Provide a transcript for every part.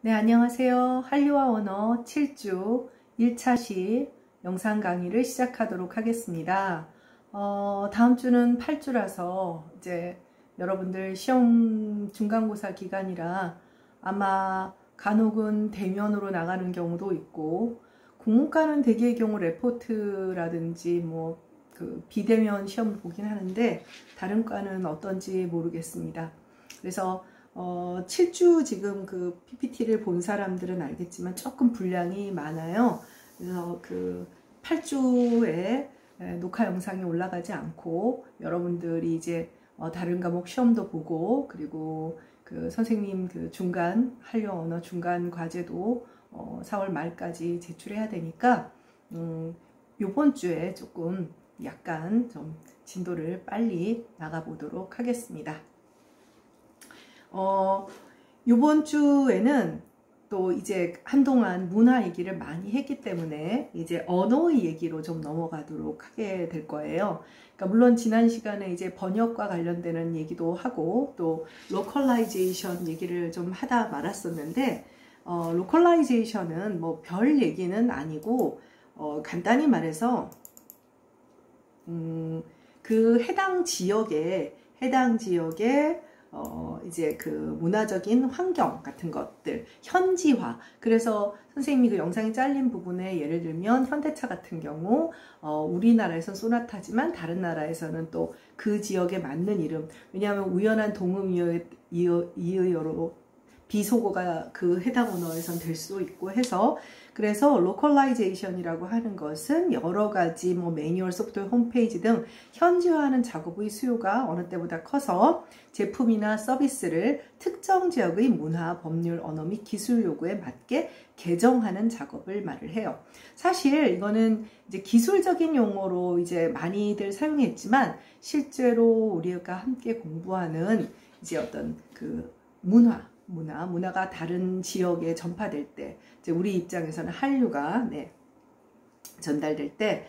네, 안녕하세요. 한류와 언어 7주 1차시 영상 강의를 시작하도록 하겠습니다. 다음 주는 8주라서 이제 여러분들 시험 중간고사 기간이라 아마 간혹은 대면으로 나가는 경우도 있고, 국문과는 대개의 경우 레포트라든지 비대면 시험을 보긴 하는데 다른 과는 어떤지 모르겠습니다. 그래서 7주 지금 그 PPT를 본 사람들은 알겠지만 조금 분량이 많아요. 그래서 그 8주에 녹화 영상이 올라가지 않고 여러분들이 이제 다른 과목 시험도 보고, 그리고 그 선생님 그 중간 한류 언어 중간 과제도 4월 말까지 제출해야 되니까 요번 주에 조금 약간 좀 진도를 빨리 나가 보도록 하겠습니다. 요번 주에는 또 이제 한동안 문화 얘기를 많이 했기 때문에 이제 언어의 얘기로 좀 넘어가도록 하게 될 거예요. 그러니까 물론 지난 시간에 이제 번역과 관련되는 얘기도 하고 또 로컬라이제이션 얘기를 좀 하다 말았었는데, 로컬라이제이션은 뭐 별 얘기는 아니고, 간단히 말해서 그 해당 지역에 이제 그 문화적인 환경 같은 것들, 현지화. 그래서 선생님이 그 영상이 잘린 부분에 예를 들면 현대차 같은 경우, 우리나라에선 소나타지만 다른 나라에서는 또 그 지역에 맞는 이름. 왜냐하면 우연한 동음이어로 비속어가 그 해당 언어에선 될 수도 있고 해서, 그래서 로컬라이제이션이라고 하는 것은 여러 가지 매뉴얼, 소프트웨어, 홈페이지 등 현지화하는 작업의 수요가 어느 때보다 커서 제품이나 서비스를 특정 지역의 문화, 법률, 언어 및 기술 요구에 맞게 개정하는 작업을 말을 해요. 사실 이거는 이제 기술적인 용어로 이제 많이들 사용했지만, 실제로 우리가 함께 공부하는 이제 어떤 그 문화가 다른 지역에 전파될 때, 이제 우리 입장에서는 한류가 전달될 때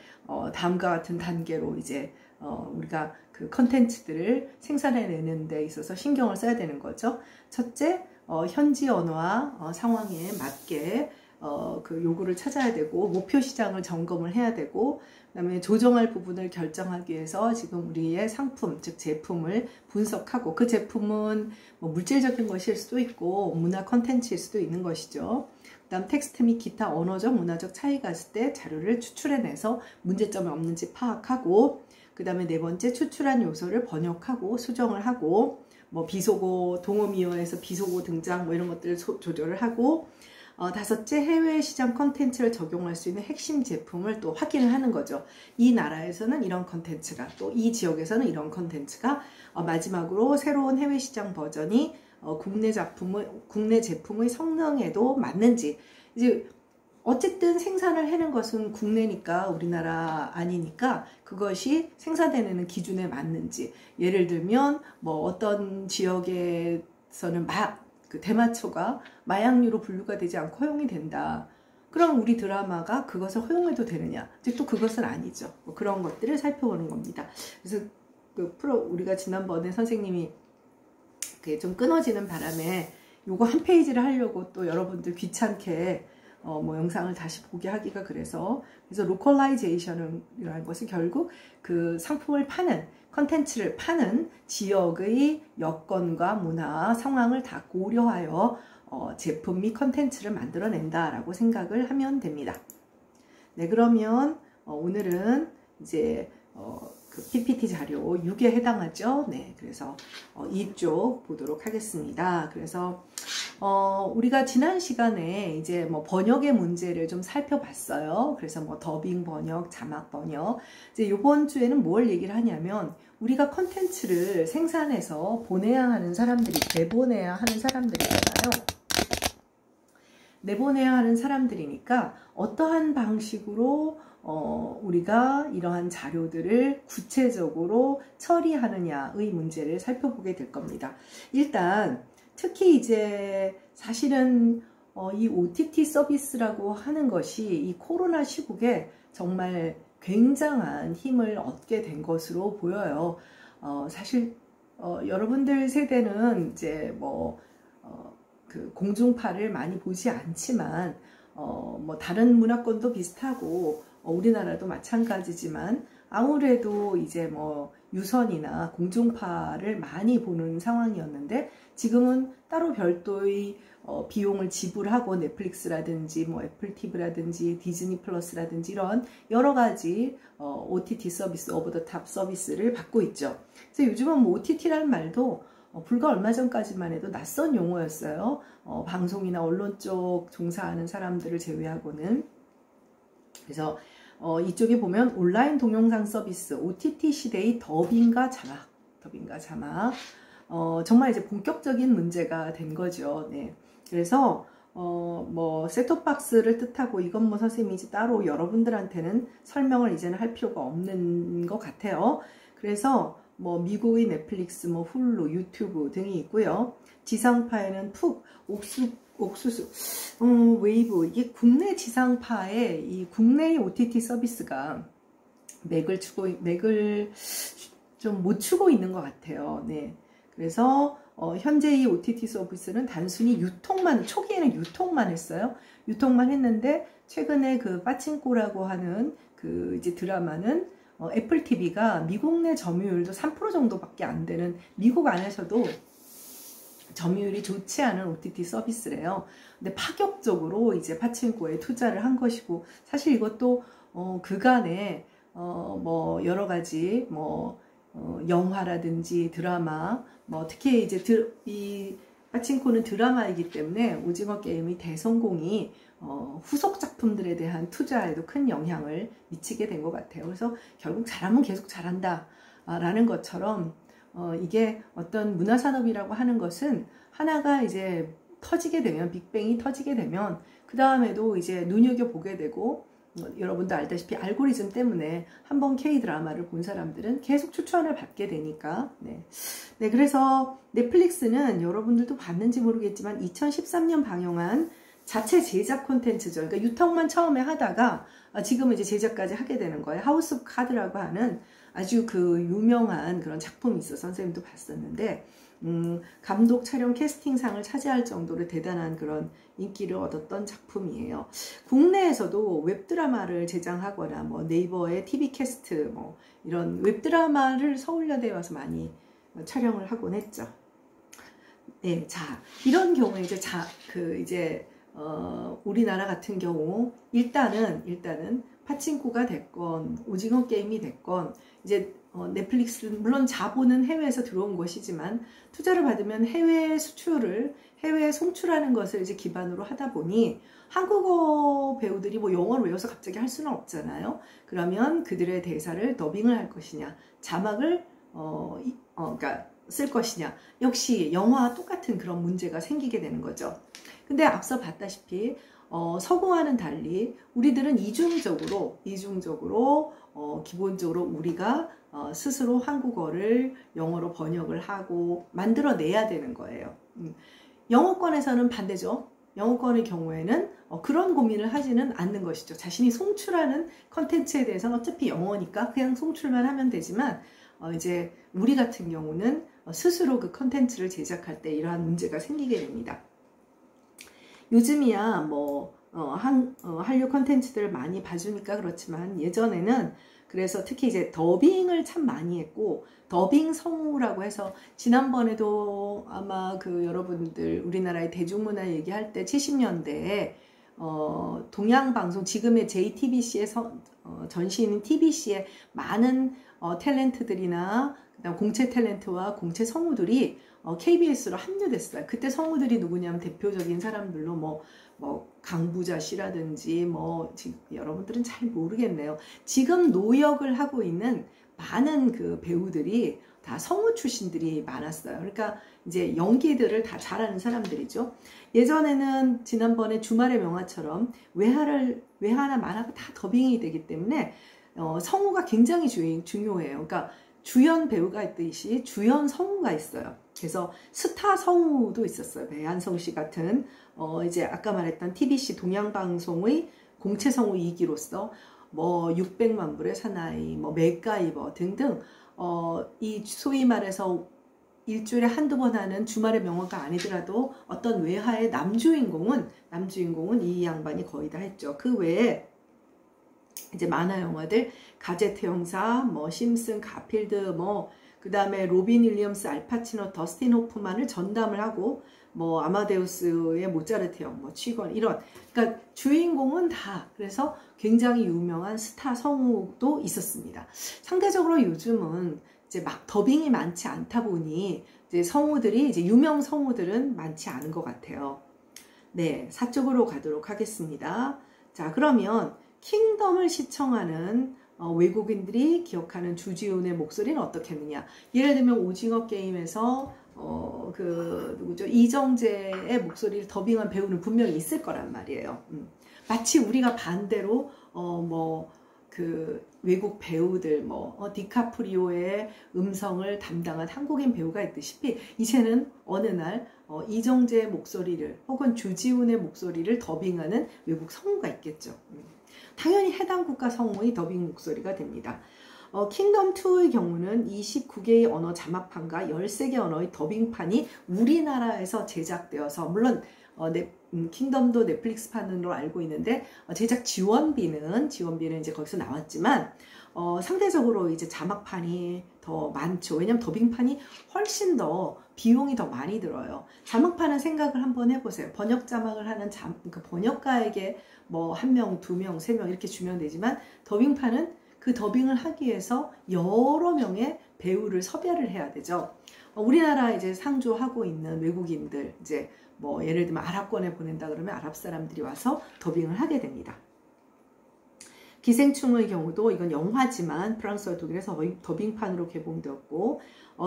다음과 같은 단계로 이제 우리가 그 컨텐츠들을 생산해내는 데 있어서 신경을 써야 되는 거죠. 첫째, 현지 언어와 상황에 맞게 그 요구를 찾아야 되고, 목표 시장을 점검을 해야 되고, 그다음에 조정할 부분을 결정하기 위해서 지금 우리의 상품, 즉 제품을 분석하고, 그 제품은 물질적인 것일 수도 있고 문화 컨텐츠일 수도 있는 것이죠. 그다음 텍스트 및 기타 언어적, 문화적 차이가 있을 때 자료를 추출해내서 문제점이 없는지 파악하고, 그 다음에 네 번째, 추출한 요소를 번역하고 수정을 하고, 비속어, 동음이어에서 비속어 등장 이런 것들을 조절을 하고, 다섯째, 해외 시장 컨텐츠를 적용할 수 있는 핵심 제품을 또 확인을 하는 거죠. 이 나라에서는 이런 컨텐츠가, 또 이 지역에서는 이런 컨텐츠가, 마지막으로 새로운 해외 시장 버전이 국내 제품의 성능에도 맞는지. 이제 어쨌든 생산을 해낸 것은 국내니까, 우리나라 아니니까 그것이 생산되는 기준에 맞는지. 예를 들면 어떤 지역에서는 그 대마초가 마약류로 분류가 되지 않고 허용이 된다. 그럼 우리 드라마가 그것을 허용해도 되느냐? 또 그것은 아니죠. 그런 것들을 살펴보는 겁니다. 그래서 우리가 지난번에 선생님이 좀 끊어지는 바람에 요거 한 페이지를 하려고 또 여러분들 귀찮게 영상을 다시 보게 하기가 그래서 로컬라이제이션이라는 것은 결국 그 상품을 파는, 컨텐츠를 파는 지역의 여건과 문화, 상황을 다 고려하여 제품 및 컨텐츠를 만들어낸다라고 생각을 하면 됩니다. 네, 그러면 오늘은 이제 그 PPT 자료 6에 해당하죠. 네, 그래서 이쪽 보도록 하겠습니다. 그래서 우리가 지난 시간에 이제 번역의 문제를 좀 살펴봤어요. 그래서 더빙 번역, 자막 번역. 이제 이번 주에는 뭘 얘기를 하냐면, 우리가 컨텐츠를 생산해서 보내야 하는 사람들이, 내보내야 하는 사람들이잖아요. 내보내야 하는 사람들이니까 어떠한 방식으로 우리가 이러한 자료들을 구체적으로 처리하느냐의 문제를 살펴보게 될 겁니다. 일단 특히 이제 사실은 이 OTT 서비스라고 하는 것이 이 코로나 시국에 정말 굉장한 힘을 얻게 된 것으로 보여요. 사실 여러분들 세대는 이제 그 공중파를 많이 보지 않지만 뭐 다른 문화권도 비슷하고 우리나라도 마찬가지지만 아무래도 이제 뭐 유선이나 공중파를 많이 보는 상황이었는데 지금은 따로 별도의 비용을 지불하고 넷플릭스라든지 뭐 애플 TV라든지 디즈니 플러스라든지 이런 여러 가지 OTT 서비스, 오버 더 탑 서비스를 받고 있죠. 그래서 요즘은 뭐 OTT라는 말도 불과 얼마 전까지만 해도 낯선 용어였어요. 방송이나 언론 쪽 종사하는 사람들을 제외하고는. 그래서 이쪽에 보면 온라인 동영상 서비스, OTT 시대의 더빙과 자막, 정말 이제 본격적인 문제가 된 거죠. 네. 그래서 뭐 셋톱박스를 뜻하고 이건 뭐 선생님이 이제 따로 여러분들한테는 설명을 이제는 할 필요가 없는 것 같아요. 그래서 뭐 미국의 넷플릭스, 뭐 훌루, 유튜브 등이 있고요. 지상파에는 옥수수, 웨이브, 이게 국내 지상파의 이 국내의 OTT 서비스가 맥을 좀 못 추고 있는 것 같아요. 네. 그래서 현재 이 OTT 서비스는 단순히 초기에는 유통만 했어요. 유통만 했는데 최근에 그 빠친코라고 하는 그 이제 드라마는 애플 TV가 미국 내 점유율도 3% 정도밖에 안 되는, 미국 안에서도 점유율이 좋지 않은 OTT 서비스래요. 근데 파격적으로 이제 파친코에 투자를 한 것이고, 사실 이것도 그간에 뭐 여러 가지 뭐 영화라든지 드라마, 뭐 특히 이제 이 파친코는 드라마이기 때문에 오징어 게임의 대성공이 후속 작품들에 대한 투자에도 큰 영향을 미치게 된 것 같아요. 그래서 결국 잘하면 계속 잘한다 라는 것처럼 이게 어떤 문화산업이라고 하는 것은 하나가 이제 터지게 되면, 빅뱅이 터지게 되면 그 다음에도 이제 눈여겨보게 되고, 여러분도 알다시피 알고리즘 때문에 한번 K-드라마를 본 사람들은 계속 추천을 받게 되니까. 네, 그래서 넷플릭스는 여러분들도 봤는지 모르겠지만 2013년 방영한 자체 제작 콘텐츠죠. 그러니까 유통만 처음에 하다가 지금은 이제 제작까지 하게 되는 거예요. 하우스 오브 카드라고 하는 아주 그 유명한 그런 작품이 있어서 선생님도 봤었는데, 감독, 촬영, 캐스팅상을 차지할 정도로 대단한 그런 인기를 얻었던 작품이에요. 국내에서도 웹드라마를 제작하거나 뭐 네이버의 TV캐스트 뭐 이런 웹드라마를 서울여대에 와서 많이 촬영을 하곤 했죠. 네, 자, 이런 경우에 이제 우리나라 같은 경우 일단은 파친코가 됐건 오징어 게임이 됐건 이제 넷플릭스, 물론 자본은 해외에서 들어온 것이지만 투자를 받으면 해외 송출하는 것을 이제 기반으로 하다 보니 한국어 배우들이 뭐 영어를 외워서 갑자기 할 수는 없잖아요. 그러면 그들의 대사를 더빙을 할 것이냐, 자막을 그러니까 쓸 것이냐, 역시 영화와 똑같은 그런 문제가 생기게 되는 거죠. 근데 앞서 봤다시피 서구와는 달리 우리들은 이중적으로 기본적으로 우리가 스스로 한국어를 영어로 번역을 하고 만들어내야 되는 거예요. 영어권에서는 반대죠. 영어권의 경우에는 그런 고민을 하지는 않는 것이죠. 자신이 송출하는 컨텐츠에 대해서는 어차피 영어니까 그냥 송출만 하면 되지만, 이제 우리 같은 경우는 스스로 그 컨텐츠를 제작할 때 이러한 문제가 생기게 됩니다. 요즘이야 뭐 한류 컨텐츠들을 많이 봐주니까 그렇지만, 예전에는 그래서 특히 이제 더빙을 참 많이 했고, 더빙 성우라고 해서 지난번에도 아마 그 여러분들 우리나라의 대중문화 얘기할 때 70년대에 동양방송, 지금의 JTBC의 전신인 TBC의 많은 탤런트들이나 그다음 공채 탤런트와 공채 성우들이 KBS로 합류됐어요. 그때 성우들이 누구냐면 대표적인 사람들로 뭐 강부자 씨라든지 지금 여러분들은 잘 모르겠네요. 지금 노역을 하고 있는 많은 그 배우들이 다 성우 출신들이 많았어요. 그러니까 이제 연기들을 다 잘하는 사람들이죠. 예전에는 지난번에 주말의 명화처럼 외화나 만화가 다 더빙이 되기 때문에 성우가 굉장히 중요해요. 그러니까 주연 배우가 있듯이 주연 성우가 있어요. 그래서 스타 성우도 있었어요. 배한성 씨 같은 이제 아까 말했던 TBC 동양방송의 공채 성우 2기로서 600만 불의 사나이, 맥가이버 등등 이 소위 말해서 일주일에 한두 번 하는 주말의 명화가 아니더라도 어떤 외화의 남주인공은 이 양반이 거의 다 했죠. 그 외에 이제 만화 영화들 가제트 형사, 뭐 심슨, 가필드, 뭐 그 다음에 로빈 윌리엄스, 알파치노, 더스틴 호프만을 전담을 하고 뭐 아마데우스의 모차르트 형, 뭐 취권 이런, 그러니까 주인공은 다, 그래서 굉장히 유명한 스타 성우도 있었습니다. 상대적으로 요즘은 이제 막 더빙이 많지 않다 보니 이제 성우들이 이제 유명 성우들은 많지 않은 것 같아요. 네, 4쪽으로 가도록 하겠습니다. 자, 그러면 킹덤을 시청하는 외국인들이 기억하는 주지훈의 목소리는 어떻겠느냐. 예를 들면 오징어 게임에서 누구죠? 이정재의 목소리를 더빙한 배우는 분명히 있을 거란 말이에요. 마치 우리가 반대로 외국 배우들 디카프리오의 음성을 담당한 한국인 배우가 있듯이 이제는 어느 날 이정재의 목소리를 혹은 주지훈의 목소리를 더빙하는 외국 성우가 있겠죠. 당연히 해당 국가 성우의 더빙 목소리가 됩니다. 킹덤2의 경우는 29개의 언어 자막판과 13개 언어의 더빙판이 우리나라에서 제작되어서, 물론 킹덤도 넷플릭스판으로 알고 있는데 제작 지원비는 이제 거기서 나왔지만 상대적으로 이제 자막판이 더 많죠. 왜냐면 더빙판이 훨씬 더 비용이 더 많이 들어요. 자막판은 생각을 한번 해보세요. 번역 자막을 하는 그러니까 번역가에게 뭐 1명, 2명, 3명 이렇게 주면 되지만 더빙판은 그 더빙을 하기 위해서 여러 명의 배우를 섭외를 해야 되죠. 우리나라 이제 상주하고 있는 외국인들, 이제 뭐 예를 들면 아랍권에 보낸다 그러면 아랍 사람들이 와서 더빙을 하게 됩니다. 기생충의 경우도 이건 영화지만 프랑스와 독일에서 더빙판으로 개봉되었고,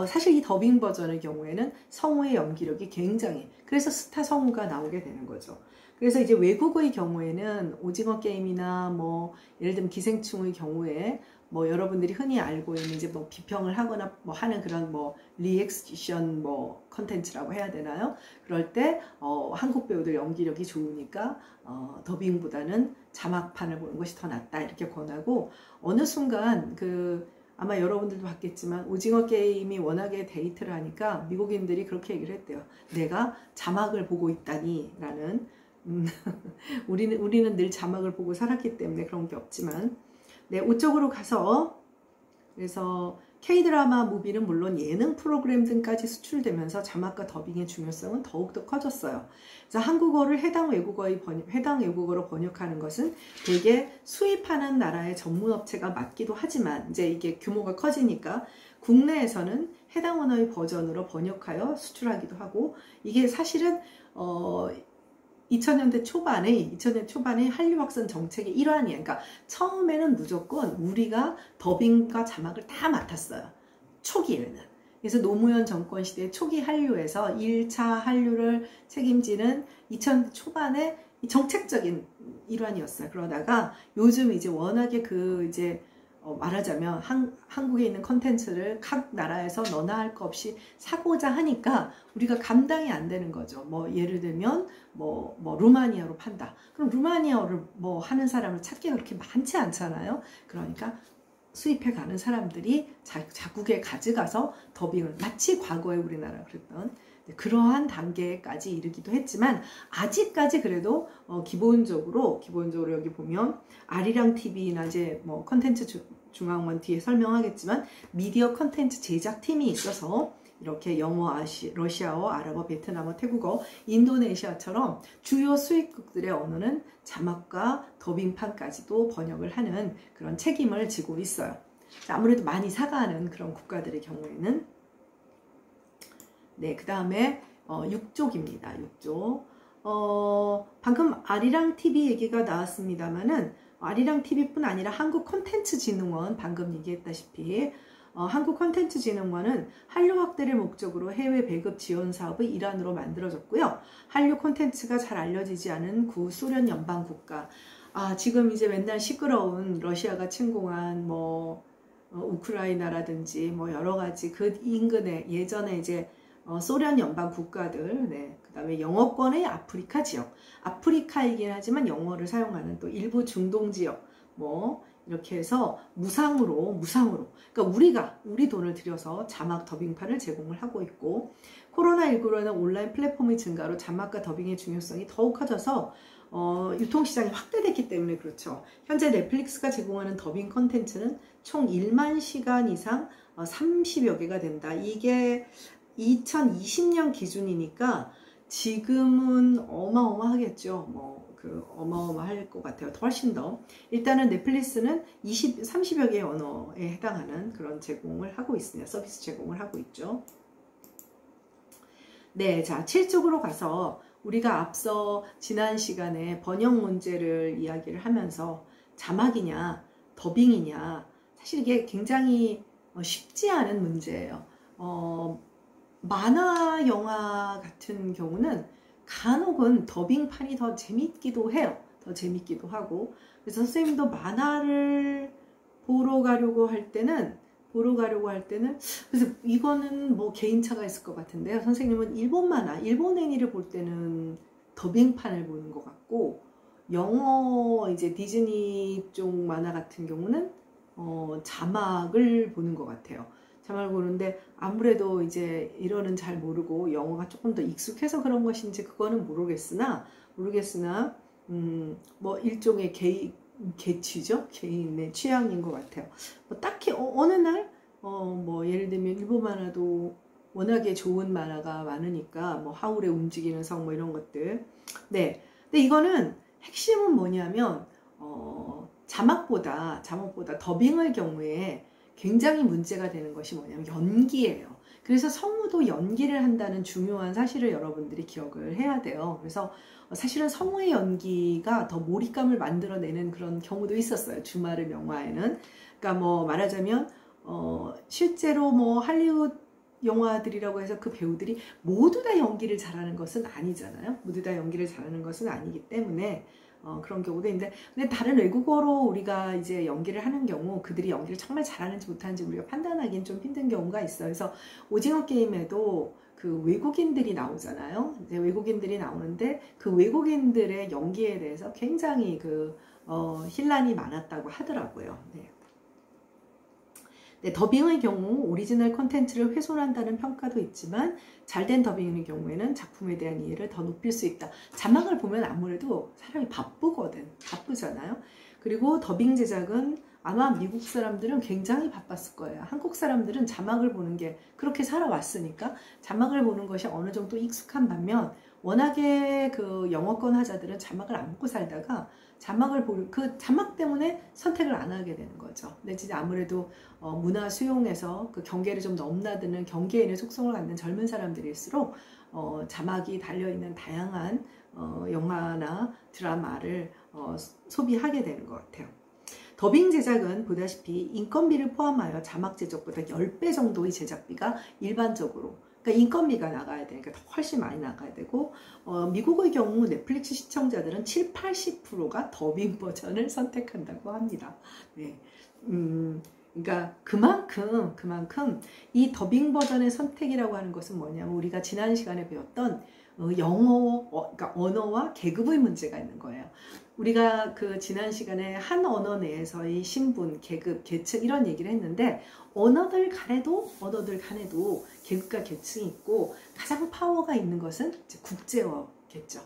사실 이 더빙 버전의 경우에는 성우의 연기력이 굉장히, 그래서 스타 성우가 나오게 되는 거죠. 그래서 이제 외국의 경우에는 오징어 게임이나 뭐 예를 들면 기생충의 경우에 뭐 여러분들이 흔히 알고 있는 이제 뭐 비평을 하거나 뭐 하는 그런 뭐 리액션 뭐 컨텐츠라고 해야 되나요? 그럴 때 한국 배우들 연기력이 좋으니까 더빙보다는 자막판을 보는 것이 더 낫다 이렇게 권하고, 어느 순간 아마 여러분들도 봤겠지만 오징어 게임이 워낙에 데이트를 하니까 미국인들이 그렇게 얘기를 했대요. 내가 자막을 보고 있다니 라는 우리는 늘 자막을 보고 살았기 때문에 그런 게 없지만, 네, 5쪽으로 가서, 그래서 K-드라마 무비는 물론 예능 프로그램 등까지 수출되면서 자막과 더빙의 중요성은 더욱더 커졌어요. 그래서 한국어를 해당 외국어로 번역하는 것은 되게 수입하는 나라의 전문 업체가 맞기도 하지만, 이제 이게 규모가 커지니까 국내에서는 해당 언어의 버전으로 번역하여 수출하기도 하고, 이게 사실은 2000년대 초반에 한류 확산 정책의 일환이에요. 그러니까 처음에는 무조건 우리가 더빙과 자막을 다 맡았어요. 초기에는. 그래서 노무현 정권 시대 초기 한류에서 1차 한류를 책임지는 2000년대 초반에 정책적인 일환이었어요. 그러다가 요즘 이제 워낙에 말하자면 한국에 있는 컨텐츠를 각 나라에서 너나 할 거 없이 사고자 하니까 우리가 감당이 안 되는 거죠. 뭐 예를 들면 뭐 루마니아로 판다. 그럼 루마니아어를 뭐 하는 사람을 찾기가 그렇게 많지 않잖아요. 그러니까 수입해 가는 사람들이 자국에 가져가서 더빙을, 마치 과거에 우리나라 그랬던 그러한 단계까지 이르기도 했지만, 아직까지 그래도 기본적으로 여기 보면 아리랑 TV나 이제 뭐 컨텐츠 중앙원 뒤에 설명하겠지만 미디어 컨텐츠 제작팀이 있어서 이렇게 영어, 러시아어, 아랍어, 베트남어, 태국어, 인도네시아처럼 주요 수입국들의 언어는 자막과 더빙판까지도 번역을 하는 그런 책임을 지고 있어요. 아무래도 많이 사가는 그런 국가들의 경우에는. 네, 그 다음에 6쪽입니다. 6쪽. 방금 아리랑 TV 얘기가 나왔습니다만은 아리랑 TV뿐 아니라 한국콘텐츠진흥원, 방금 얘기했다시피 한국콘텐츠진흥원은 한류 확대를 목적으로 해외 배급 지원 사업의 일환으로 만들어졌고요. 한류 콘텐츠가 잘 알려지지 않은 구소련 연방 국가, 지금 이제 맨날 시끄러운 러시아가 침공한 우크라이나라든지 뭐 여러 가지 그 인근에 예전에 이제 소련 연방 국가들, 네, 그 다음에 영어권의 아프리카 지역, 아프리카이긴 하지만 영어를 사용하는 또 일부 중동 지역, 뭐 이렇게 해서 무상으로 그러니까 우리 돈을 들여서 자막 더빙판을 제공을 하고 있고, 코로나19로 인한 온라인 플랫폼의 증가로 자막과 더빙의 중요성이 더욱 커져서 유통시장이 확대됐기 때문에 그렇죠. 현재 넷플릭스가 제공하는 더빙 컨텐츠는 총 1만 시간 이상 30여 개가 된다. 이게 2020년 기준이니까 지금은 어마어마하겠죠. 어마어마할 것 같아요. 훨씬 더. 일단은 넷플릭스는 30여 개의 언어에 해당하는 그런 제공을 하고 있습니다. 서비스 제공을 하고 있죠. 네, 자, 7쪽으로 가서 우리가 앞서 지난 시간에 번역 문제를 이야기를 하면서 자막이냐, 더빙이냐, 사실 이게 굉장히 쉽지 않은 문제예요. 만화 영화 같은 경우는 간혹은 더빙판이 더 재밌기도 해요. 더 재밌기도 하고. 그래서 선생님도 만화를 보러 가려고 할 때는 그래서 이거는 뭐 개인차가 있을 것 같은데요. 선생님은 일본 만화, 일본 애니를 볼 때는 더빙판을 보는 것 같고, 영어 이제 디즈니 쪽 만화 같은 경우는 자막을 보는 것 같아요. 자막을 보는데 아무래도 이제 일어는 잘 모르고 영어가 조금 더 익숙해서 그런 것인지 그거는 모르겠으나 뭐 일종의 개취죠. 개인의 취향인 것 같아요. 뭐 딱히 어느 날 뭐 예를 들면 일본 만화도 워낙에 좋은 만화가 많으니까 뭐 하울의 움직이는 성 뭐 이런 것들. 네. 근데 이거는 핵심은 뭐냐면 자막보다 더빙의 경우에 굉장히 문제가 되는 것이 뭐냐면 연기예요. 그래서 성우도 연기를 한다는 중요한 사실을 여러분들이 기억을 해야 돼요. 그래서 사실은 성우의 연기가 더 몰입감을 만들어내는 그런 경우도 있었어요. 주말의 영화에는. 그러니까 뭐 말하자면 실제로 뭐 할리우드 영화들이라고 해서 그 배우들이 모두 다 연기를 잘하는 것은 아니잖아요. 모두 다 연기를 잘하는 것은 아니기 때문에 그런 경우도 있는데, 근데 다른 외국어로 우리가 이제 연기를 하는 경우 그들이 연기를 정말 잘하는지 못하는지 우리가 판단하기는 좀 힘든 경우가 있어요. 그래서 오징어 게임에도 그 외국인들이 나오잖아요. 이제 외국인들이 나오는데 그 외국인들의 연기에 대해서 굉장히 혼란이 많았다고 하더라고요. 네. 네, 더빙의 경우 오리지널 콘텐츠를 훼손한다는 평가도 있지만 잘된 더빙의 경우에는 작품에 대한 이해를 더 높일 수 있다. 자막을 보면 아무래도 사람이 바쁘잖아요. 그리고 더빙 제작은 아마 미국 사람들은 굉장히 바빴을 거예요. 한국 사람들은 자막을 보는 게 그렇게 살아왔으니까 자막을 보는 것이 어느 정도 익숙한 반면, 워낙에 그 영어권 하자들은 자막을 안 보고 살다가 그 자막 때문에 선택을 안 하게 되는 거죠. 근데 진짜 아무래도 문화 수용에서 그 경계를 좀 넘나드는 경계인의 속성을 갖는 젊은 사람들일수록 자막이 달려있는 다양한 영화나 드라마를 소비하게 되는 것 같아요. 더빙 제작은 보다시피 인건비를 포함하여 자막 제작보다 10배 정도의 제작비가 일반적으로, 그러니까 인건비가 나가야 되니까 훨씬 많이 나가야 되고, 미국의 경우 넷플릭스 시청자들은 70~80%가 더빙 버전을 선택한다고 합니다. 네. 그러니까 그만큼 이 더빙 버전의 선택이라고 하는 것은 뭐냐면 우리가 지난 시간에 배웠던 그러니까 언어와 계급의 문제가 있는 거예요. 우리가 그 지난 시간에 한 언어 내에서의 신분, 계급, 계층 이런 얘기를 했는데, 언어들 간에도 계급과 계층이 있고 가장 파워가 있는 것은 이제 국제어겠죠.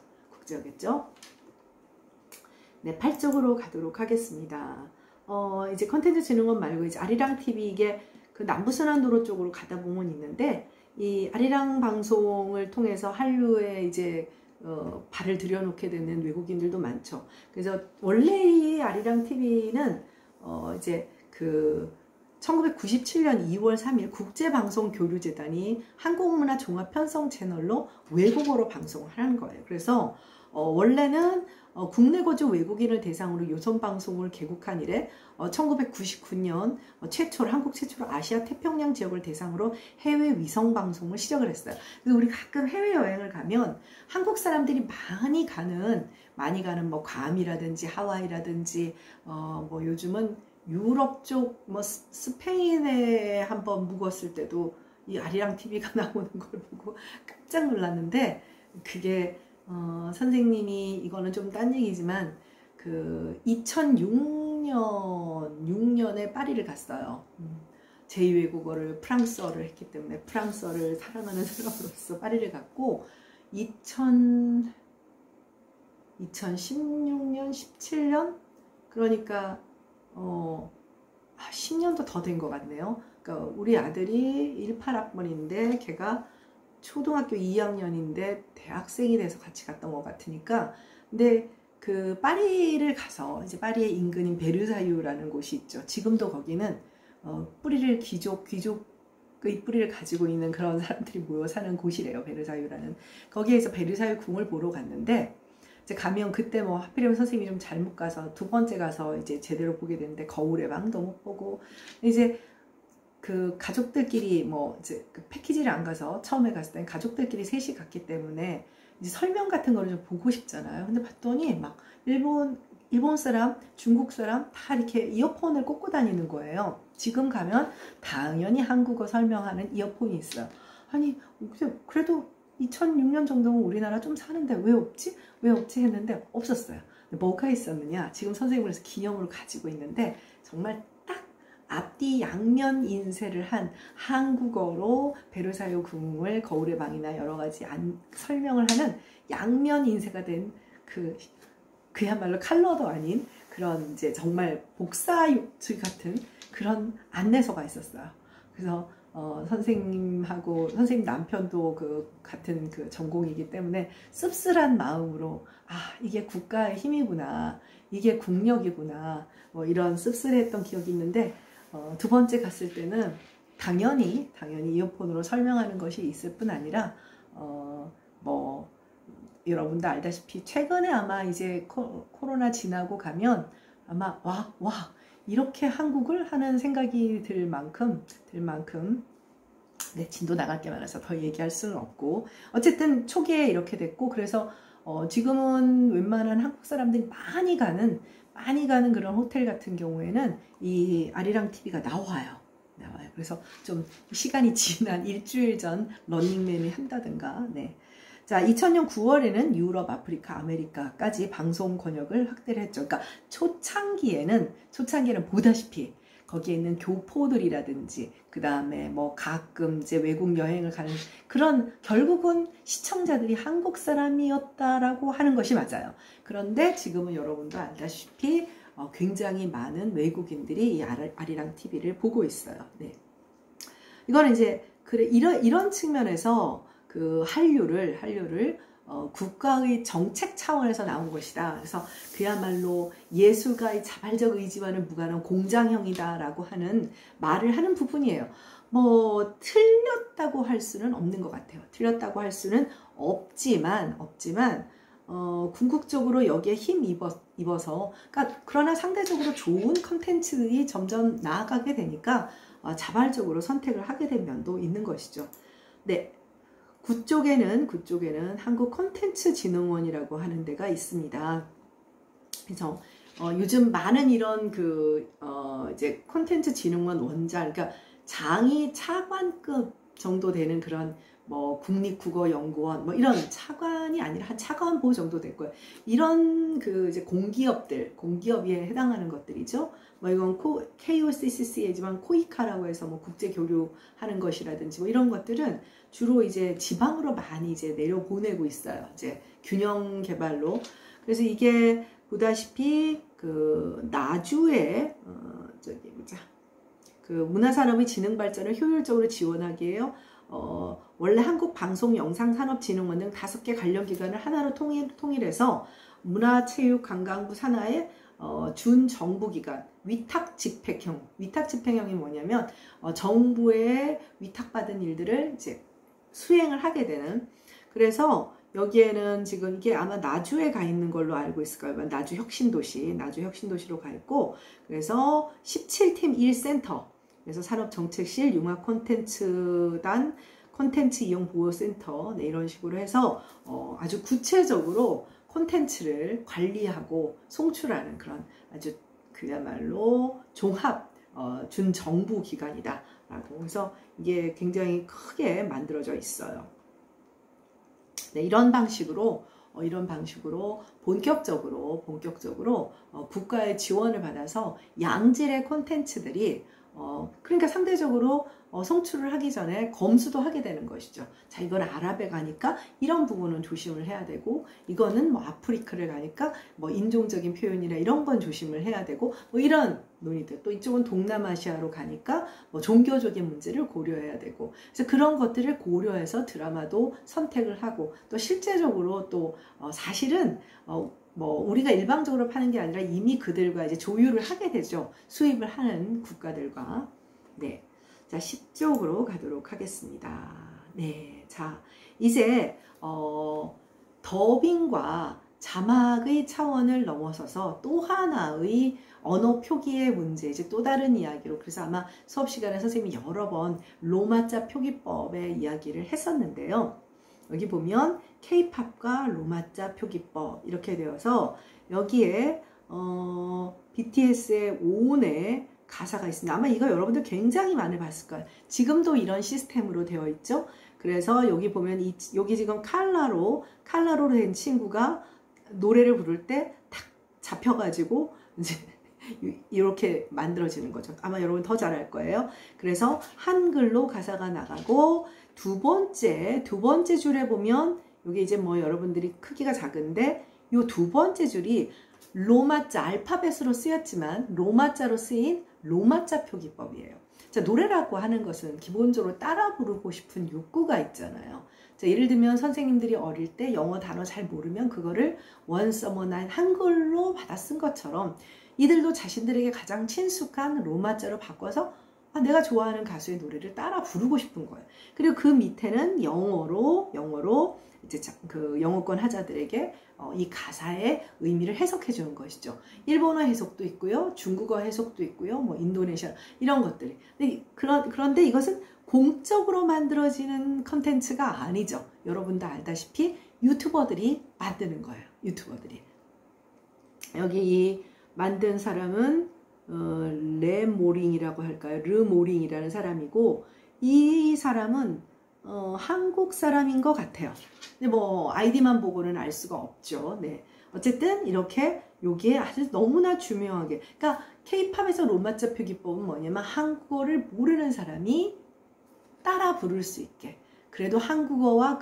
네, 8쪽으로 가도록 하겠습니다. 이제 컨텐츠진흥원 말고 이제 아리랑 TV, 이게 그 남부순환도로 쪽으로 가다 보면 있는데, 이 아리랑 방송을 통해서 한류에 이제 발을 들여놓게 되는 외국인들도 많죠. 그래서 원래 이 아리랑 TV는 이제 그 1997년 2월 3일 국제방송교류재단이 한국문화 종합편성 채널로 외국어로 방송을 하는 거예요. 그래서 원래는 국내 거주 외국인을 대상으로 요선 방송을 개국한 이래 1999년 한국 최초로 아시아 태평양 지역을 대상으로 해외 위성 방송을 시작을 했어요. 그래서 우리 가끔 해외 여행을 가면 한국 사람들이 많이 가는 뭐 괌이라든지 하와이라든지 뭐 요즘은 유럽 쪽 뭐 스페인에 한번 묵었을 때도 이 아리랑 TV가 나오는 걸 보고 깜짝 놀랐는데, 그게 선생님이 이거는 좀 딴 얘기지만 그 2006년 2006년에 파리를 갔어요. 제2외국어를 프랑스어를 했기 때문에 프랑스어를 사랑하는 사람으로서 파리를 갔고 2016년, 17년? 그러니까 10년도 더 된 것 같네요. 그러니까 우리 아들이 18학번인데 걔가 초등학교 2학년인데 대학생이 돼서 같이 갔던 것 같으니까 근데 그 파리를 가서 이제 파리의 인근인 베르사유라는 곳이 있죠. 지금도 거기는 뿌리를 귀족의 뿌리를 가지고 있는 그런 사람들이 모여 사는 곳이래요. 베르사유라는. 거기에서 베르사유 궁을 보러 갔는데 이제 가면 그때 뭐 하필이면 선생님이 좀 잘못 가서 두 번째 가서 이제 제대로 보게 됐는데 거울의 방도 못 보고 이제 그 가족들끼리 뭐 이제 그 패키지를 안 가서 처음에 갔을 땐 가족들끼리 셋이 갔기 때문에 이제 설명 같은 거를 좀 보고 싶잖아요. 근데 봤더니 막 일본 사람, 중국 사람 다 이렇게 이어폰을 꽂고 다니는 거예요. 지금 가면 당연히 한국어 설명하는 이어폰이 있어요. 아니 그래도 2006년 정도면 우리나라 좀 사는데 왜 없지? 왜 없지? 했는데 없었어요. 뭐가 있었느냐? 지금 선생님을 그래서 기념으로 가지고 있는데 정말 딱 앞뒤 양면 인쇄를 한 한국어로 베르사유 궁을 거울의 방이나 여러 가지 설명을 하는 양면 인쇄가 된 그야말로 칼러도 아닌 그런 이제 정말 복사육지 같은 그런 안내서가 있었어요. 그래서 선생님하고 선생님 남편도 같은 전공이기 때문에 씁쓸한 마음으로 이게 국가의 힘이구나, 이게 국력이구나, 뭐 이런 씁쓸했던 기억이 있는데 두 번째 갔을 때는 당연히 이어폰으로 설명하는 것이 있을 뿐 아니라 뭐 여러분도 알다시피 최근에 아마 이제 코로나 지나고 가면 아마 와 이렇게 한국을 하는 생각이 들 만큼 네, 진도 나갈 게 많아서 더 얘기할 수는 없고 어쨌든 초기에 이렇게 됐고 그래서 지금은 웬만한 한국 사람들이 많이 가는 그런 호텔 같은 경우에는 이 아리랑 TV가 나와요. 그래서 좀 시간이 지난 일주일 전 러닝맨이 한다든가. 네. 자, 2000년 9월에는 유럽, 아프리카, 아메리카까지 방송 권역을 확대를 했죠. 그러니까 초창기에는 보다시피 거기에 있는 교포들이라든지 그 다음에 뭐 가끔 이제 외국 여행을 가는 그런 결국은 시청자들이 한국 사람이었다라고 하는 것이 맞아요. 그런데 지금은 여러분도 알다시피 굉장히 많은 외국인들이 이 아리랑 TV를 보고 있어요. 네. 이거는 이제 이런 측면에서 그 한류를 국가의 정책 차원에서 나온 것이다. 그래서 그야말로 예술가의 자발적 의지와는 무관한 공장형이다라고 하는 말을 하는 부분이에요. 뭐 틀렸다고 할 수는 없는 것 같아요. 틀렸다고 할 수는 없지만 궁극적으로 여기에 힘입어서 그러나 상대적으로 좋은 컨텐츠들이 점점 나아가게 되니까 자발적으로 선택을 하게 된 면도 있는 것이죠. 네. 그쪽에는 한국 콘텐츠진흥원이라고 하는 데가 있습니다. 그래서 요즘 많은 이런 이제 콘텐츠진흥원 원장, 그러니까 장이 차관급 정도 되는 그런 뭐 국립국어연구원 뭐 이런 차관이 아니라 한 차관보 정도 될 거예요. 이런 이제 공기업에 해당하는 것들이죠. 뭐 이건 KOCCC이지만 코이카라고 해서 뭐 국제 교류하는 것이라든지 뭐 이런 것들은 주로 이제 지방으로 많이 이제 내려보내고 있어요. 이제 균형 개발로. 그래서 이게 보다시피 나주에 문화산업의 지능 발전을 효율적으로 지원하기 위해요. 원래 한국방송영상산업진흥원 등 5개 관련기관을 하나로 통일해서 문화체육관광부 산하의 준정부기관 위탁집행형이 뭐냐면 정부에 위탁받은 일들을 이제 수행을 하게 되는. 그래서 여기에는 지금 이게 아마 나주에 가 있는 걸로 알고 있을 거예요. 나주 혁신도시로 가 있고, 그래서 17팀 1센터, 그래서 산업정책실, 융합콘텐츠단, 콘텐츠 이용 보호센터, 네, 이런 식으로 해서 아주 구체적으로 콘텐츠를 관리하고 송출하는 그런 아주 그야말로 종합 준정부 기관이다 라고 해서 이게 굉장히 크게 만들어져 있어요. 네, 이런 방식으로 이런 방식으로 본격적으로 국가의 지원을 받아서 양질의 콘텐츠들이 그러니까 상대적으로 성출을 하기 전에 검수도 하게 되는 것이죠. 자, 이건 아랍에 가니까 이런 부분은 조심을 해야 되고, 이거는 뭐 아프리카를 가니까 뭐 인종적인 표현이나 이런 건 조심을 해야 되고, 뭐 이런 논의들. 또 이쪽은 동남아시아로 가니까 뭐 종교적인 문제를 고려해야 되고, 그래서 그런 것들을 고려해서 드라마도 선택을 하고, 또 실제적으로 또 사실은 뭐 우리가 일방적으로 파는 게 아니라 이미 그들과 이제 조율을 하게 되죠. 수입을 하는 국가들과. 네. 자, 10쪽으로 가도록 하겠습니다. 네. 자, 이제 더빙과 자막의 차원을 넘어서서 또 하나의 언어 표기의 문제, 이제 또 다른 이야기로, 그래서 아마 수업 시간에 선생님이 여러 번 로마자 표기법의 이야기를 했었는데요. 여기 보면 K-팝과 로마자 표기법 이렇게 되어서 여기에 BTS의 ON의 가사가 있습니다. 아마 이거 여러분들 굉장히 많이 봤을 거예요. 지금도 이런 시스템으로 되어 있죠. 그래서 여기 보면 여기 지금 칼라로 된 친구가 노래를 부를 때 탁 잡혀가지고 이제 이렇게 만들어지는 거죠. 아마 여러분 더 잘할 거예요. 그래서 한글로 가사가 나가고, 두 번째 줄에 보면 여기 이제 뭐 여러분들이 크기가 작은데 이 두 번째 줄이 로마자 알파벳으로 쓰였지만 로마자로 쓰인 로마자 표기법이에요. 자, 노래라고 하는 것은 기본적으로 따라 부르고 싶은 욕구가 있잖아요. 자, 예를 들면 선생님들이 어릴 때 영어 단어 잘 모르면 그거를 Once Upon a Time 한글로 받아 쓴 것처럼 이들도 자신들에게 가장 친숙한 로마자로 바꿔서 내가 좋아하는 가수의 노래를 따라 부르고 싶은 거예요. 그리고 그 밑에는 영어로 이제 그 영어권 하자들에게 이 가사의 의미를 해석해 주는 것이죠. 일본어 해석도 있고요, 중국어 해석도 있고요, 뭐 인도네시아 이런 것들이. 그런데 이것은 공적으로 만들어지는 컨텐츠가 아니죠. 여러분도 알다시피 유튜버들이 만드는 거예요. 유튜버들이. 여기 이 만든 사람은 레모링이라고 할까요? 르모링이라는 사람이고, 이 사람은 한국 사람인 것 같아요. 근데 뭐 아이디만 보고는 알 수가 없죠. 네. 어쨌든 이렇게 여기에 아주 너무나 중요하게, 그러니까 K-팝에서 로마자 표기법은 뭐냐면 한국어를 모르는 사람이 따라 부를 수 있게, 그래도 한국어와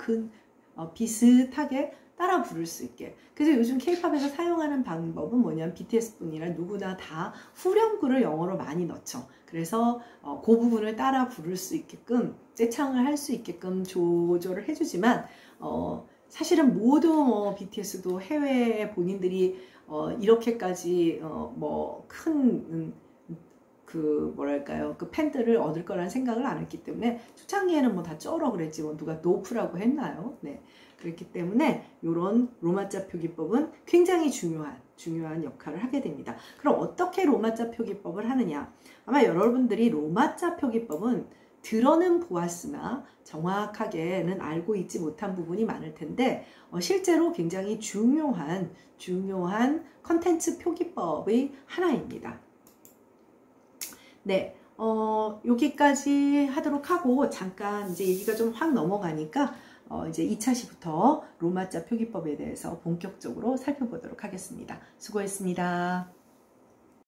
비슷하게 따라 부를 수 있게. 그래서 요즘 K-팝에서 사용하는 방법은 뭐냐면 BTS뿐이라 누구나 다 후렴구를 영어로 많이 넣죠. 그래서 그 부분을 따라 부를 수 있게끔, 떼창을 할 수 있게끔 조절을 해주지만 사실은 모두 BTS도 해외에 본인들이 이렇게까지 뭐 큰 뭐랄까요, 그 팬들을 얻을 거라는 생각을 안 했기 때문에, 초창기에는 뭐 다 쩔어 그랬지 뭐 누가 노프라고 했나요? 네. 그렇기 때문에 이런 로마자 표기법은 굉장히 중요한 역할을 하게 됩니다. 그럼 어떻게 로마자 표기법을 하느냐? 아마 여러분들이 로마자 표기법은 들어는 보았으나 정확하게는 알고 있지 못한 부분이 많을 텐데, 실제로 굉장히 중요한 컨텐츠 표기법의 하나입니다. 네, 여기까지 하도록 하고, 잠깐 이제 얘기가 좀 확 넘어가니까 이제 2차 시부터 로마자 표기법에 대해서 본격적으로 살펴보도록 하겠습니다. 수고했습니다.